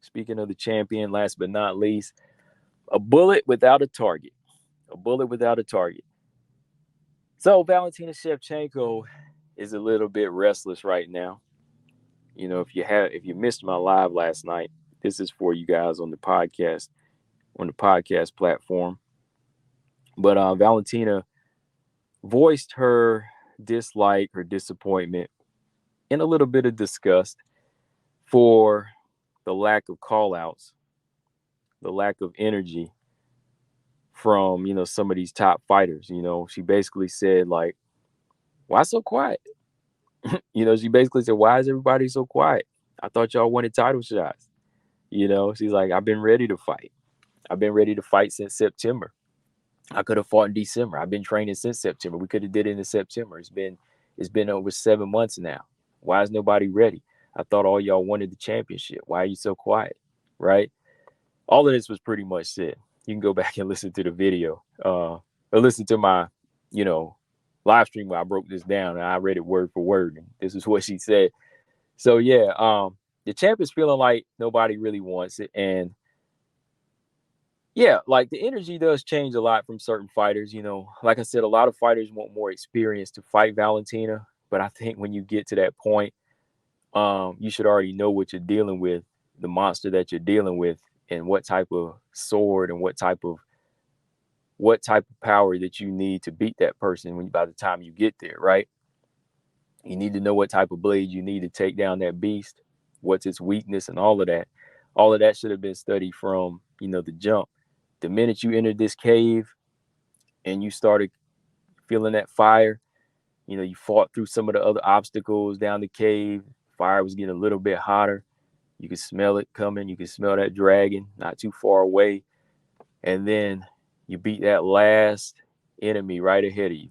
Speaking of the champion, last but not least, a bullet without a target. A bullet without a target. So Valentina Shevchenko is a little bit restless right now. If you missed my live last night, this is for you guys on the podcast platform. But Valentina voiced her dislike, her disappointment, and a little bit of disgust for the lack of call outs, the lack of energy from, some of these top fighters. She basically said, like, why so quiet? She basically said, why is everybody so quiet? I thought y'all wanted title shots. She's like, I've been ready to fight. I've been ready to fight since September. I could have fought in December. I've been training since September. We could have did it in September. It's been over 7 months now. Why is nobody ready? I thought all y'all wanted the championship. Why are you so quiet? Right? All of this was pretty much said. You can go back and listen to the video, or listen to my, live stream where I broke this down and I read it word for word. And this is what she said. So yeah, the champ is feeling like nobody really wants it, and yeah, like the energy does change a lot from certain fighters. Like I said, a lot of fighters want more experience to fight Valentina, but I think when you get to that point, you should already know what you're dealing with, the monster that you're dealing with, and what type of sword and what type of power that you need to beat that person by the time you get there, right? You need to know what type of blade you need to take down that beast, what's its weakness, and all of that. All of that should have been studied from, the jump. The minute you entered this cave and you started feeling that fire, you fought through some of the other obstacles down the cave. Fire was getting a little bit hotter. You could smell it coming. You could smell that dragon not too far away. And then you beat that last enemy right ahead of you.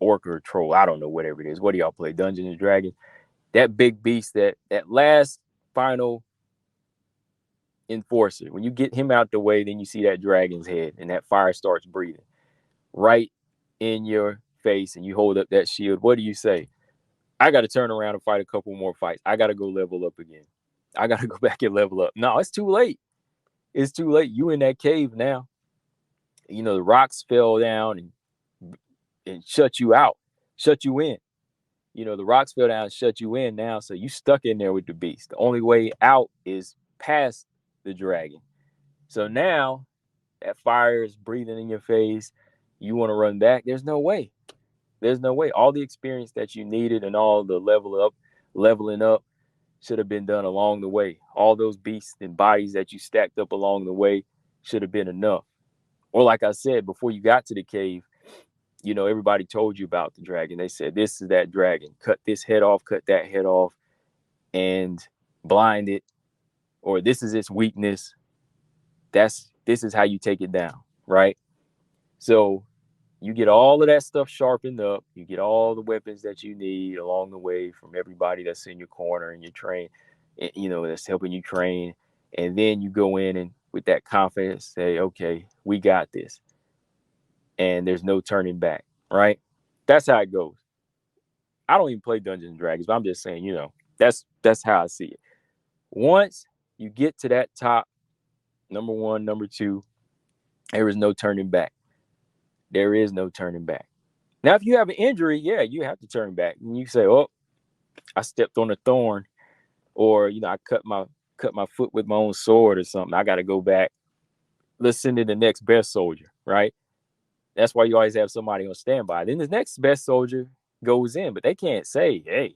Orc or troll, I don't know, whatever it is. What do y'all play? Dungeons and Dragons? That big beast, that last final enforcer. When you get him out the way, then you see that dragon's head and that fire starts breathing right in your face, and you hold up that shield. What do you say? I got to turn around and fight a couple more fights. I got to go level up again. I got to go back and level up. No, it's too late. It's too late. You in that cave now. The rocks fell down and shut you out, shut you in. The rocks fell down and shut you in now, so you stuck in there with the beast. The only way out is past the dragon. So now that fire is breathing in your face. You want to run back? There's no way. There's no way. All the experience that you needed and all the leveling up should have been done along the way. All those beasts and bodies that you stacked up along the way should have been enough. Or like I said, before you got to the cave, everybody told you about the dragon. They said, this is that dragon. Cut this head off, cut that head off, and blind it. Or this is its weakness. This is how you take it down, right? So you get all of that stuff sharpened up. You get all the weapons that you need along the way from everybody that's in your corner and your train, that's helping you train. And then you go in and with that confidence say, okay, we got this. And there's no turning back, right? That's how it goes. I don't even play Dungeons and Dragons, but I'm just saying, that's how I see it. Once you get to that top, number one, number two, there is no turning back. There is no turning back. Now, if you have an injury, yeah, you have to turn back. And you say, oh, I stepped on a thorn, or, I cut my foot with my own sword or something. I got to go back. Let's send in the next best soldier, right? That's why you always have somebody on standby. Then the next best soldier goes in, but they can't say, hey,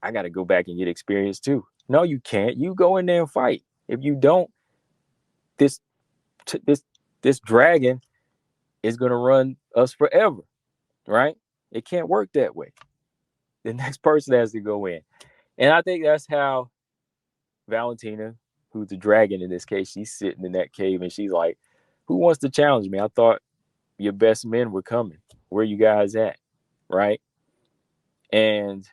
I got to go back and get experience too. No, you can't. You go in there and fight. If you don't, this dragon is going to run us forever, right? It can't work that way. The next person has to go in. And I think that's how Valentina, who's the dragon in this case, she's sitting in that cave and she's like, who wants to challenge me? I thought your best men were coming. Where you guys at? Right? And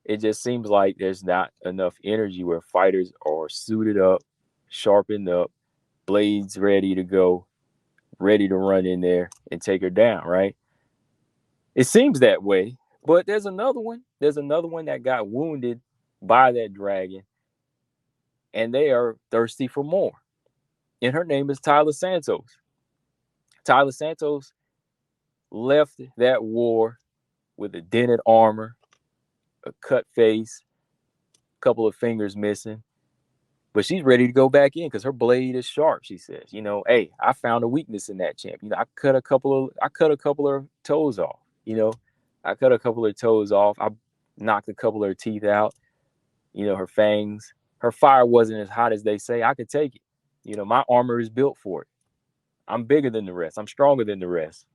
it just seems like there's not enough energy where fighters are suited up, sharpened up, blades ready to go, ready to run in there and take her down, right? It seems that way, but there's another one. There's another one that got wounded by that dragon and they are thirsty for more. And her name is Taila Santos. Taila Santos left that war with a dented armor, a cut face, a couple of fingers missing. But she's ready to go back in because her blade is sharp. She says, hey, I found a weakness in that champ. I cut a couple of toes off. I cut a couple of toes off. I knocked a couple of her teeth out. Her fangs. Her fire wasn't as hot as they say. I could take it. My armor is built for it. I'm bigger than the rest. I'm stronger than the rest.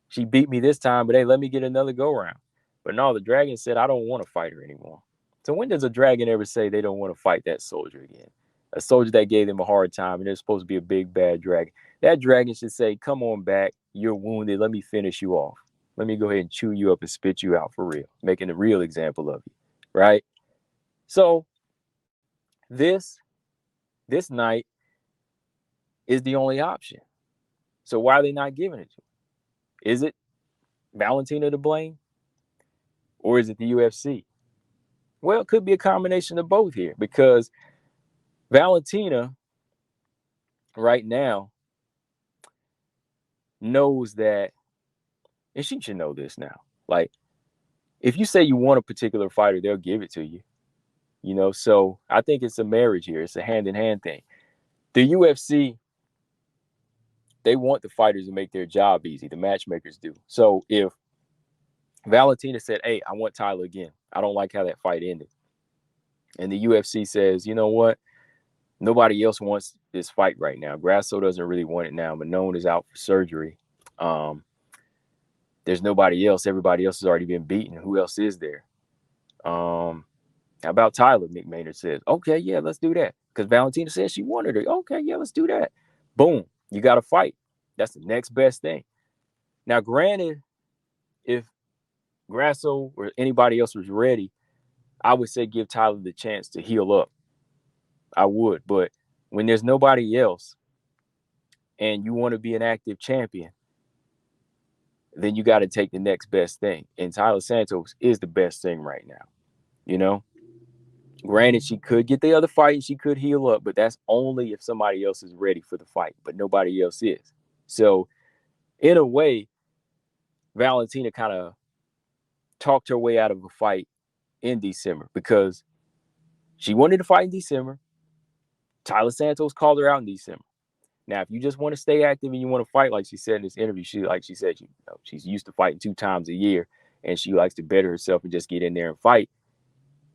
She beat me this time, but hey, let me get another go round. But no, the dragon said, I don't want to fight her anymore. So when does a dragon ever say they don't want to fight that soldier again? A soldier that gave them a hard time, and they're supposed to be a big, bad dragon. That dragon should say, come on back. You're wounded. Let me finish you off. Let me go ahead and chew you up and spit you out for real, making a real example of you, right? So this night is the only option. So why are they not giving it to her? Is it Valentina to blame? Or is it the UFC? Well, it could be a combination of both here because Valentina right now knows that, and she should know this now. Like, if you say you want a particular fighter, they'll give it to you. So I think it's a marriage here. It's a hand-in-hand thing. The UFC, they want the fighters to make their job easy. The matchmakers do. So if Valentina said, hey, I want Taila again. I don't like how that fight ended. And the UFC says, you know what? Nobody else wants this fight right now. Grasso doesn't really want it now. Manon is out for surgery. There's nobody else. Everybody else has already been beaten. Who else is there? How about Taila? Nick Maynard says, okay, yeah, let's do that. Because Valentina says she wanted her. Okay, yeah, let's do that. Boom. You got to fight. That's the next best thing. Now, granted, if Grasso or anybody else was ready, I would say give Taila the chance to heal up. I would. But when there's nobody else and you want to be an active champion, then you got to take the next best thing. And Taila Santos is the best thing right now. Granted, she could get the other fight and she could heal up, but that's only if somebody else is ready for the fight, but nobody else is. So in a way, Valentina kind of talked her way out of a fight in December because she wanted to fight in December. Taila Santos called her out in December. Now, if you just want to stay active and you want to fight, like she said in this interview, she's used to fighting 2 times a year and she likes to better herself and just get in there and fight.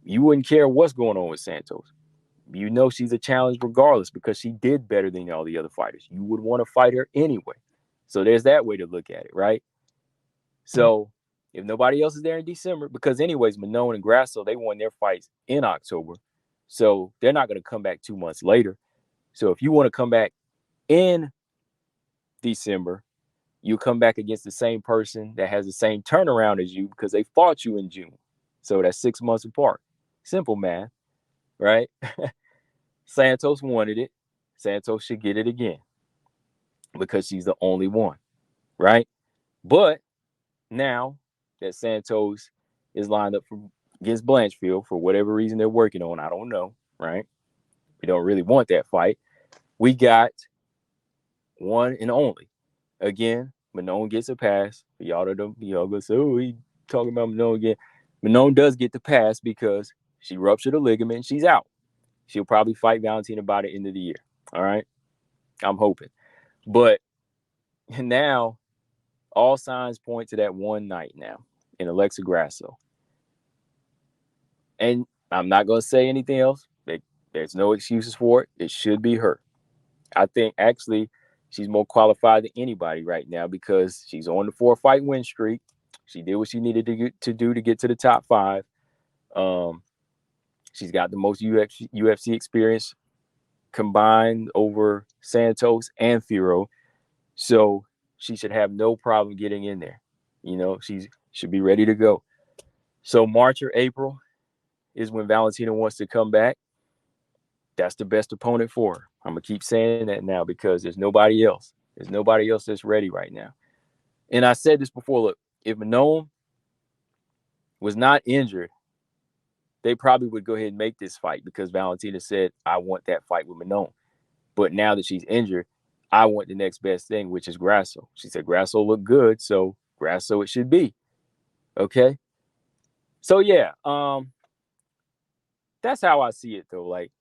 You wouldn't care what's going on with Santos. She's a challenge regardless because she did better than all the other fighters. You would want to fight her anyway. So there's that way to look at it, right? So if nobody else is there in December, because anyways, Manon and Grasso, they won their fights in October. So they're not going to come back 2 months later. So if you want to come back in December, you come back against the same person that has the same turnaround as you because they fought you in June. So that's 6 months apart. Simple math, right? Santos wanted it. Santos should get it again because she's the only one, right? But now that Santos is lined up against Blanchfield for whatever reason they're working on, I don't know, right? We don't really want that fight. We got one and only. Again, Manon gets a pass. Y'all go say, oh, he talking about Manon again. Manon does get the pass because she ruptured a ligament and she's out. She'll probably fight Valentina by the end of the year. All right? I'm hoping. But now all signs point to that one night now in Alexa Grasso. And I'm not going to say anything else. There's no excuses for it. It should be her. I think actually she's more qualified than anybody right now because she's on the 4-fight win streak. She did what she needed to do to get to the top 5. She's got the most UFC experience combined over Santos and Firo. So she should have no problem getting in there. She should be ready to go. So March or April is when Valentina wants to come back. That's the best opponent for her. I'm going to keep saying that now because there's nobody else. There's nobody else that's ready right now. And I said this before, look, if Manon was not injured, they probably would go ahead and make this fight because Valentina said, I want that fight with Manon. But now that she's injured, I want the next best thing, which is Grasso. She said Grasso looked good, so Grasso it should be. Okay. So yeah, that's how I see it though. Like,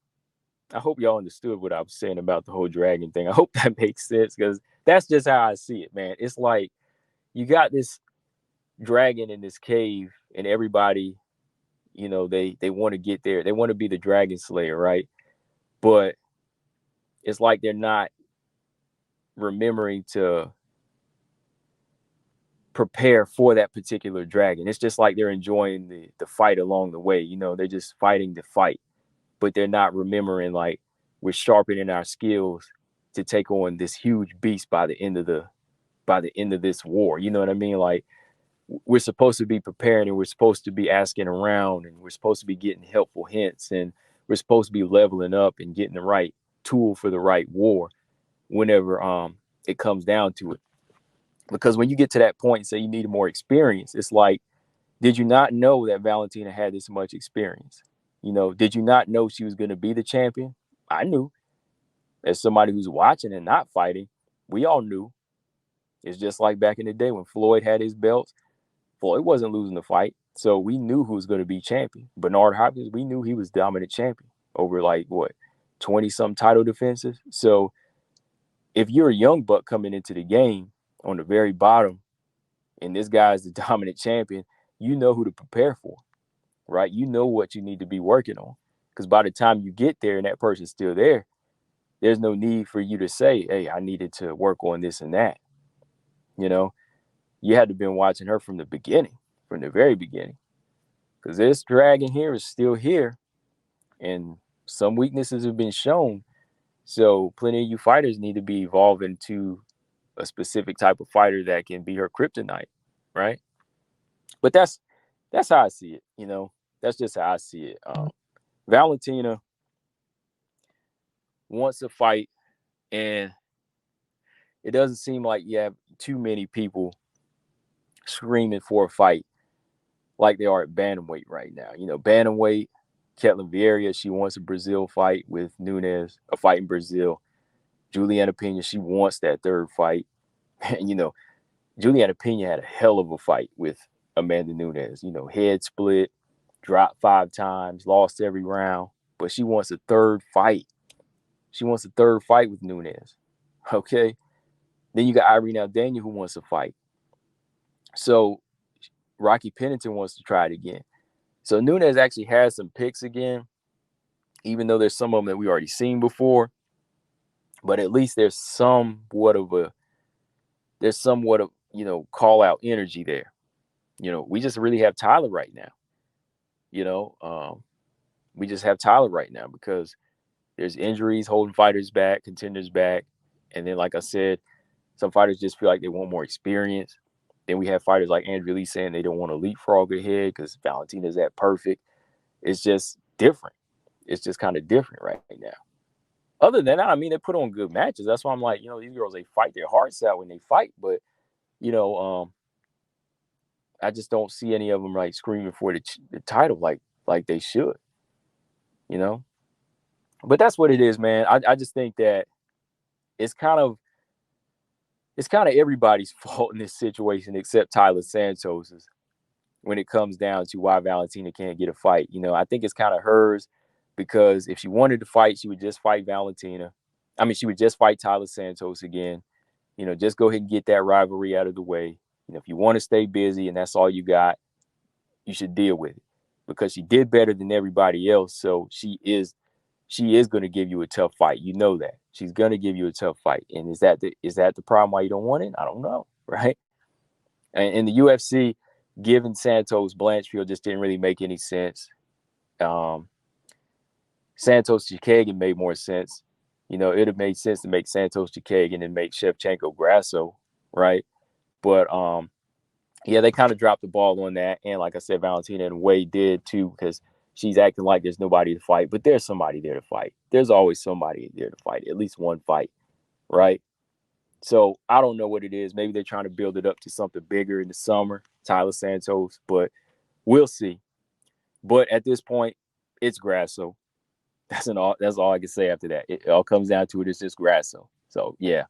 I hope y'all understood what I was saying about the whole dragon thing. I hope that makes sense because that's just how I see it, man. It's like you got this dragon in this cave, and everybody, they want to get there. They want to be the dragon slayer, right? But it's like they're not remembering to prepare for that particular dragon. It's just like they're enjoying the fight along the way. They're just fighting the fight, but they're not remembering like we're sharpening our skills to take on this huge beast by the end of this war. You know what I mean? Like we're supposed to be preparing, and we're supposed to be asking around, and we're supposed to be getting helpful hints, and we're supposed to be leveling up and getting the right tool for the right war whenever it comes down to it. Because when you get to that point and say you need more experience, it's like, did you not know that Valentina had this much experience? Did you not know she was going to be the champion? I knew. As somebody who's watching and not fighting, we all knew. It's just like back in the day when Floyd had his belts. Floyd wasn't losing the fight, so we knew who was going to be champion. Bernard Hopkins, we knew he was dominant champion over 20-some title defenses. So if you're a young buck coming into the game on the very bottom, and this guy is the dominant champion, you know who to prepare for, right? You know what you need to be working on. Because by the time you get there and that person's still there, there's no need for you to say, hey, I needed to work on this and that. You had to have been watching her from the beginning, from the very beginning. Because this dragon here is still here, and some weaknesses have been shown. So plenty of you fighters need to be evolving to a specific type of fighter that can be her kryptonite, right? But that's how I see it. That's just how I see it. Valentina wants to fight, and it doesn't seem like you have too many people screaming for a fight like they are at bantamweight right now. Bantamweight, Ketlin Vieira, she wants a Brazil fight with Nunes, a fight in Brazil. Juliana Pena, she wants that third fight. And, Juliana Pena had a hell of a fight with Amanda Nunes. Head split, dropped 5 times, lost every round. But she wants a third fight. She wants a third fight with Nunes. Okay? Then you got Irene Aldana who wants to fight. So Rocky Pennington wants to try it again. So Nunes actually has some picks again, even though there's some of them that we already seen before. But at least there's somewhat of call out energy there. We just really have Taila right now. We just have Taila right now because there's injuries holding fighters back, contenders back. And then, like I said, some fighters just feel like they want more experience. Then we have fighters like Andrew Lee saying they don't want to leapfrog ahead because Valentina's that perfect. It's just different. It's just kind of different right now. Other than that, I mean, they put on good matches. That's why I'm like, these girls, they fight their hearts out when they fight. But, I just don't see any of them like screaming for the title like they should, But that's what it is, man. I just think that it's kind of everybody's fault in this situation except Taila Santos's when it comes down to why Valentina can't get a fight. I think it's kind of hers because if she wanted to fight, she would just fight Valentina. I mean, she would just fight Taila Santos again. Just go ahead and get that rivalry out of the way. If you want to stay busy and that's all you got, you should deal with it because she did better than everybody else. So she is going to give you a tough fight. You know that. She's going to give you a tough fight. And is that the problem why you don't want it? I don't know, right? And in the UFC, giving Santos Blanchfield just didn't really make any sense. Santos Chikagan made more sense. It would have made sense to make Santos Chikagan and make Shevchenko Grasso, right? But yeah, they kind of dropped the ball on that. And like I said, Valentina and Wade did too, because she's acting like there's nobody to fight, but there's somebody there to fight. There's always somebody there to fight, at least one fight, right? So I don't know what it is. Maybe they're trying to build it up to something bigger in the summer, Taila Santos, but we'll see. But at this point, it's Grasso. That's all I can say after that. It all comes down to it. It's just Grasso. So yeah.